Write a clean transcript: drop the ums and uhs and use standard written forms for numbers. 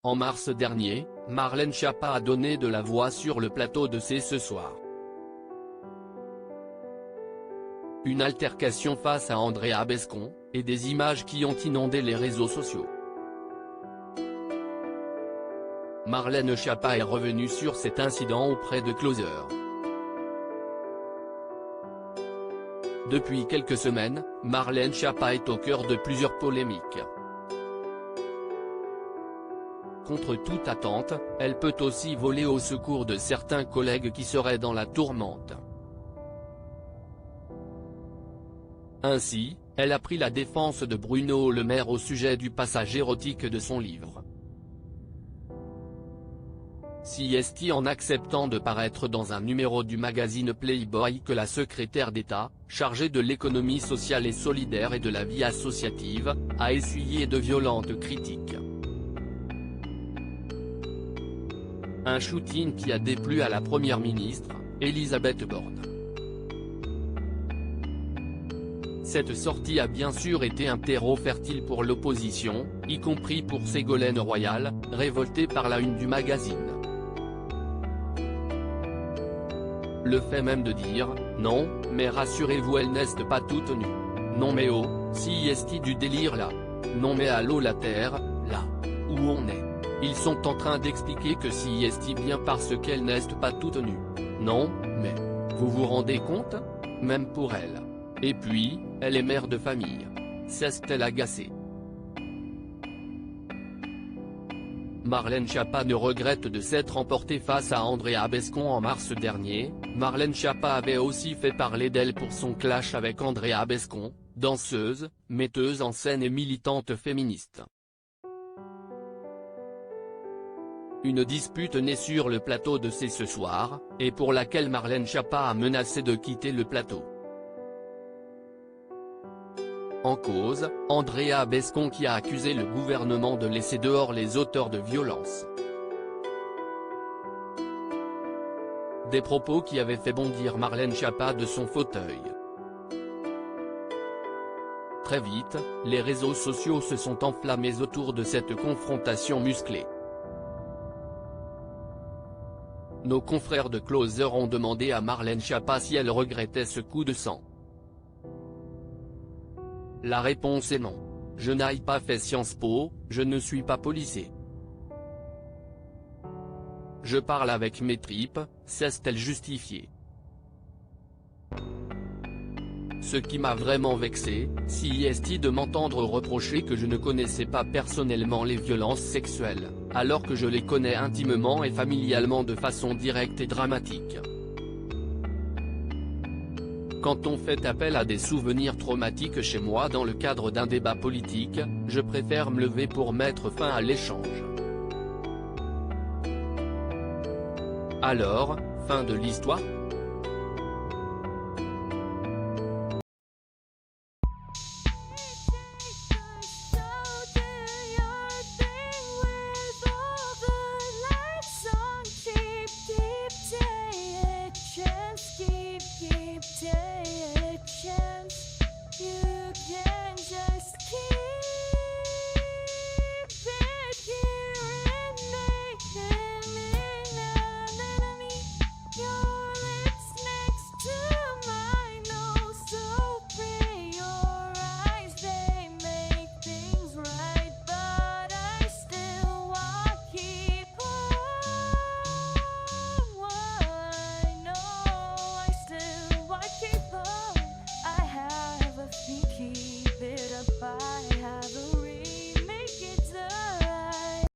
En mars dernier, Marlène Schiappa a donné de la voix sur le plateau de C'est ce soir. Une altercation face à Andrea Bescond, et des images qui ont inondé les réseaux sociaux. Marlène Schiappa est revenue sur cet incident auprès de Closer. Depuis quelques semaines, Marlène Schiappa est au cœur de plusieurs polémiques. Contre toute attente, elle peut aussi voler au secours de certains collègues qui seraient dans la tourmente. Ainsi, elle a pris la défense de Bruno Le Maire au sujet du passage érotique de son livre. Si est-il en acceptant de paraître dans un numéro du magazine Playboy que la secrétaire d'État, chargée de l'économie sociale et solidaire et de la vie associative, a essuyé de violentes critiques. Un shooting qui a déplu à la première ministre, Elisabeth Borne. Cette sortie a bien sûr été un terreau fertile pour l'opposition, y compris pour Ségolène Royal, révoltée par la une du magazine. Le fait même de dire « Non, mais rassurez-vous elle n'est pas toute nue. Non mais oh, si est-il du délire là. Non mais allô la terre, là. Où on est. Ils sont en train d'expliquer que si est-il bien parce qu'elle n'est pas toute nue. Non, mais. Vous vous rendez compte? Même pour elle. Et puis, elle est mère de famille. S'est-elle agacée? Marlène Schiappa ne regrette de s'être emportée face à Andrea Bescond en mars dernier. Marlène Schiappa avait aussi fait parler d'elle pour son clash avec Andrea Bescond, danseuse, metteuse en scène et militante féministe. Une dispute née sur le plateau de C'est ce soir, et pour laquelle Marlène Schiappa a menacé de quitter le plateau. En cause, Andrea Bescond qui a accusé le gouvernement de laisser dehors les auteurs de violences. Des propos qui avaient fait bondir Marlène Schiappa de son fauteuil. Très vite, les réseaux sociaux se sont enflammés autour de cette confrontation musclée. Nos confrères de Closer ont demandé à Marlène Schiappa si elle regrettait ce coup de sang. La réponse est non. Je n'ai pas fait Sciences Po, je ne suis pas policier. Je parle avec mes tripes, s'est-elle justifiée. Ce qui m'a vraiment vexé, si est de m'entendre reprocher que je ne connaissais pas personnellement les violences sexuelles, alors que je les connais intimement et familialement de façon directe et dramatique. Quand on fait appel à des souvenirs traumatiques chez moi dans le cadre d'un débat politique, je préfère me lever pour mettre fin à l'échange. Alors, fin de l'histoire ?